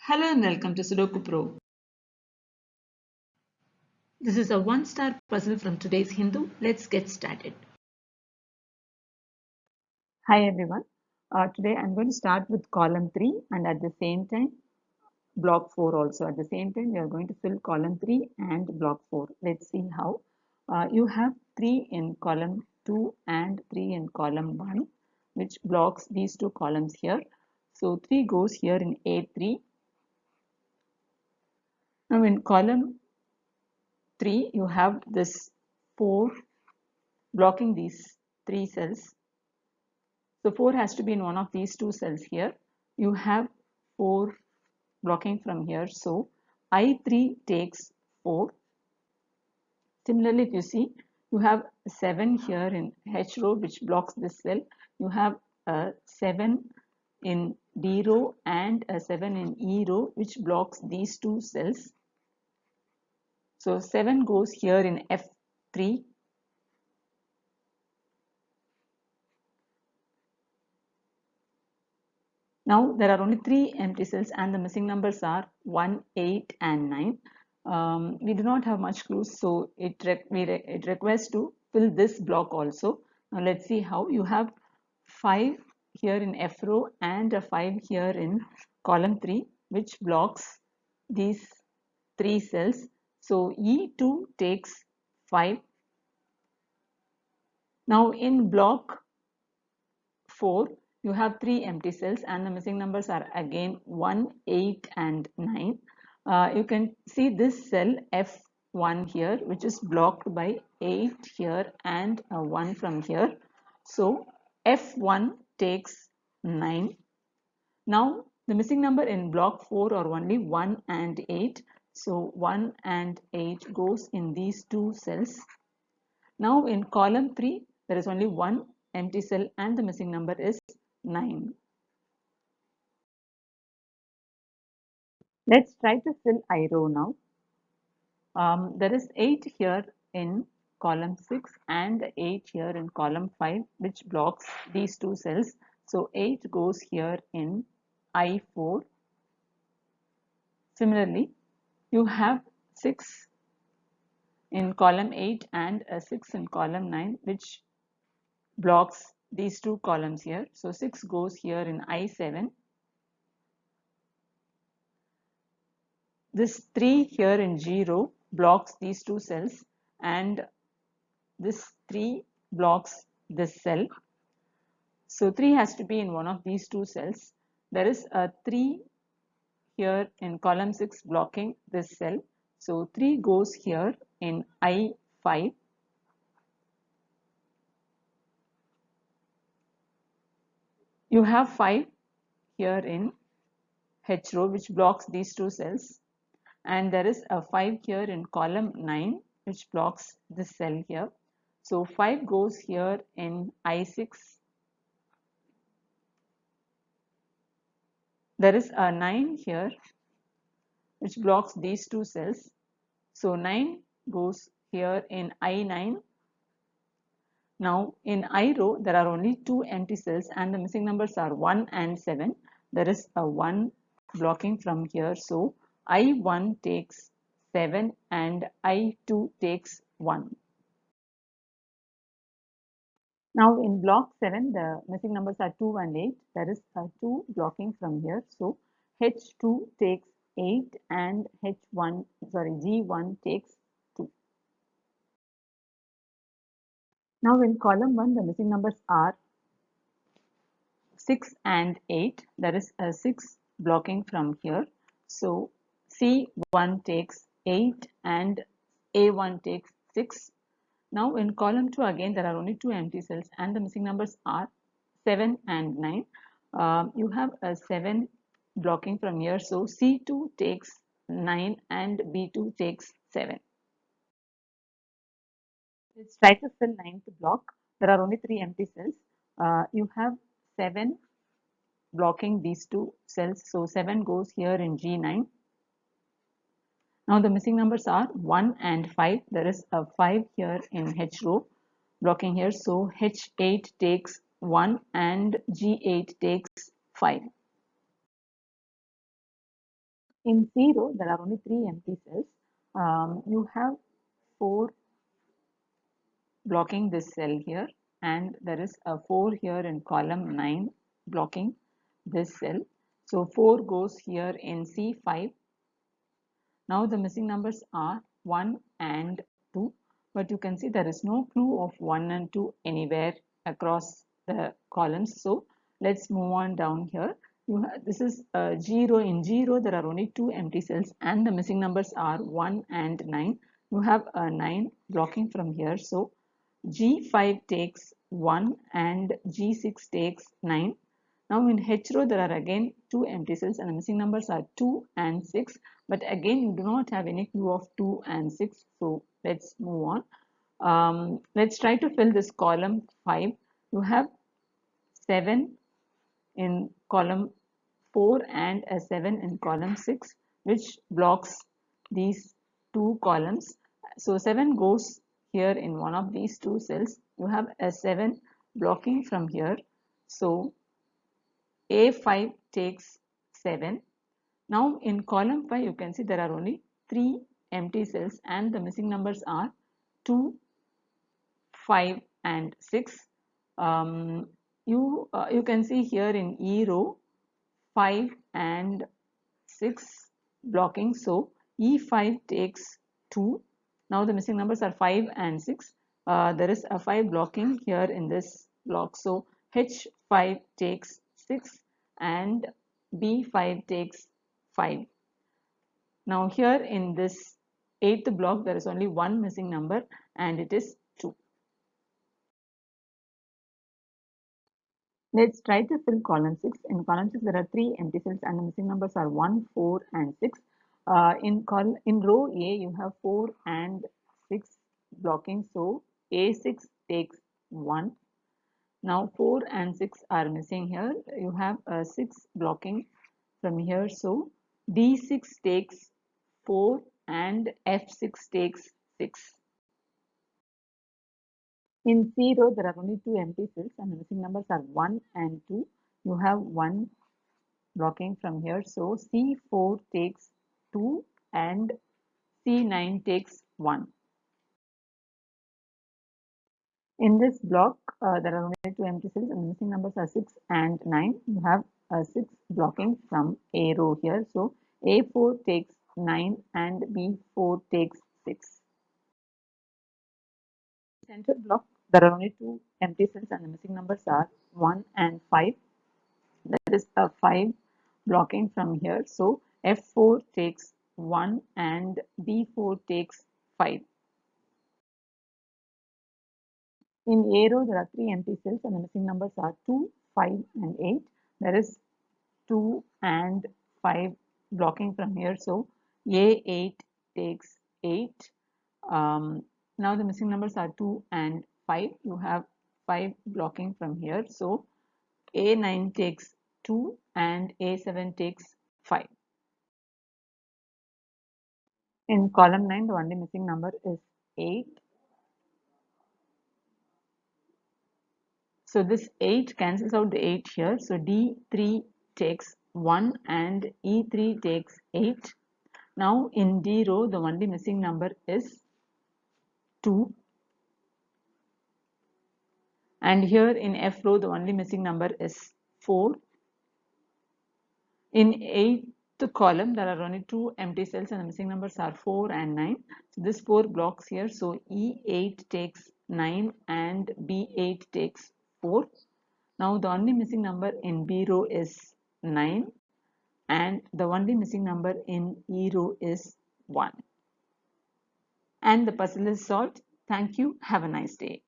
Hello and welcome to Sudoku Pro. This is a one-star puzzle from today's Hindu. Let's get started. Hi everyone. Today I'm going to start with column 3 and at the same time block 4 also. At the same time we are going to fill column 3 and block 4. Let's see how. You have 3 in column 2 and 3 in column 1 which blocks these two columns here. So 3 goes here in A3. Now in column 3 you have this 4 blocking these 3 cells. So 4 has to be in one of these 2 cells here. You have 4 blocking from here. So I3 takes 4. Similarly, if you see, you have 7 here in H row which blocks this cell. You have a 7 in D row and a 7 in E row which blocks these 2 cells. So 7 goes here in F3. Now there are only 3 empty cells and the missing numbers are 1, 8 and 9. We do not have much clues, so it requires to fill this block also. Now let's see how. You have 5 here in F row and a 5 here in column 3 which blocks these 3 cells. So E2 takes 5. Now in block 4 you have 3 empty cells and the missing numbers are again 1, 8 and 9. You can see this cell F1 here which is blocked by 8 here and 1 from here. So F1 takes 9. Now the missing number in block 4 are only 1 and 8. So 1 and 8 goes in these 2 cells. Now in column 3 there is only one empty cell and the missing number is 9. Let's try to fill I row now. There is 8 here in column 6 and 8 here in column 5 which blocks these 2 cells. So 8 goes here in I4. Similarly, you have 6 in column 8 and a 6 in column 9 which blocks these 2 columns here. So 6 goes here in I7. This 3 here in G row blocks these 2 cells and this 3 blocks this cell. So 3 has to be in one of these 2 cells. There is a 3 here in column 6 blocking this cell. So 3 goes here in I5. You have 5 here in H row which blocks these 2 cells. And there is a 5 here in column 9 which blocks this cell here. So 5 goes here in I6. There is a 9 here which blocks these 2 cells. So 9 goes here in I9. Now in I row there are only 2 empty cells and the missing numbers are 1 and 7. There is a 1 blocking from here. So I1 takes 7 and I2 takes 1. Now in block 7 the missing numbers are 2 and 8. There is a 2 blocking from here. So H2 takes 8 and G1 takes 2. Now in column 1 the missing numbers are 6 and 8. There is a 6 blocking from here. So C1 takes 8 and A1 takes 6. Now in column 2 again there are only 2 empty cells and the missing numbers are 7 and 9. You have a 7 blocking from here. So C2 takes 9 and B2 takes 7. Let's try to fill 9th block. There are only 3 empty cells. You have 7 blocking these 2 cells. So 7 goes here in G9. Now the missing numbers are 1 and 5. There is a 5 here in H row blocking here. So H8 takes 1 and G8 takes 5. In 0, there are only 3 empty cells. You have 4 blocking this cell here, and there is a 4 here in column 9 blocking this cell. So 4 goes here in C5. Now the missing numbers are 1 and 2, but you can see there is no clue of 1 and 2 anywhere across the columns. So let's move on down here. This is 0. In 0 there are only 2 empty cells and the missing numbers are 1 and 9. You have a 9 blocking from here. So G5 takes 1 and G6 takes 9. Now in H row there are again 2 empty cells and the missing numbers are 2 and 6, but again you do not have any clue of 2 and 6, so let's move on. Let's try to fill this column 5. You have 7 in column 4 and a 7 in column 6, which blocks these two columns. So 7 goes here in one of these two cells. You have a 7 blocking from here. So A5 takes 7. Now in column 5 you can see there are only 3 empty cells and the missing numbers are 2, 5 and 6. You can see here in E row 5 and 6 blocking, so E5 takes 2. Now the missing numbers are 5 and 6. There is a 5 blocking here in this block, so H5 takes 6 and B5 takes 5. Now here in this 8th block there is only one missing number and it is 2. Let's try to fill column 6. In column 6 there are 3 empty cells and the missing numbers are 1, 4 and 6. In row A you have 4 and 6 blocking, so A6 takes 1. Now 4 and 6 are missing here. You have 6 blocking from here, so D6 takes 4 and F6 takes 6. In 0 there are only 2 empty cells and the missing numbers are 1 and 2. You have 1 blocking from here, so C4 takes 2 and C9 takes 1. In this block there are only 2 empty cells and the missing numbers are 6 and 9. You have 6 blocking from A row here, so A4 takes 9 and B4 takes 6. Central block there are only 2 empty cells and the missing numbers are 1 and 5. There is a 5 blocking from here, so F4 takes 1 and B4 takes 5. In A row there are 3 empty cells and the missing numbers are 2, 5 and 8. There is 2 and 5 blocking from here, so A8 takes 8. Now the missing numbers are 2 and 5. You have 5 blocking from here, so A9 takes 2 and A7 takes 5. In column 9 the only missing number is 8. So this 8 cancels out the 8 here, so D3 takes 1 and E3 takes 8. Now in D row the only missing number is 2, and here in F row the only missing number is 4. In 8th column there are only 2 empty cells and the missing numbers are 4 and 9. So this 4 blocks here, so E8 takes 9 and B8 takes 4. Now the only missing number in B row is 9 and the only missing number in E row is 1. And the puzzle is solved. Thank you. Have a nice day.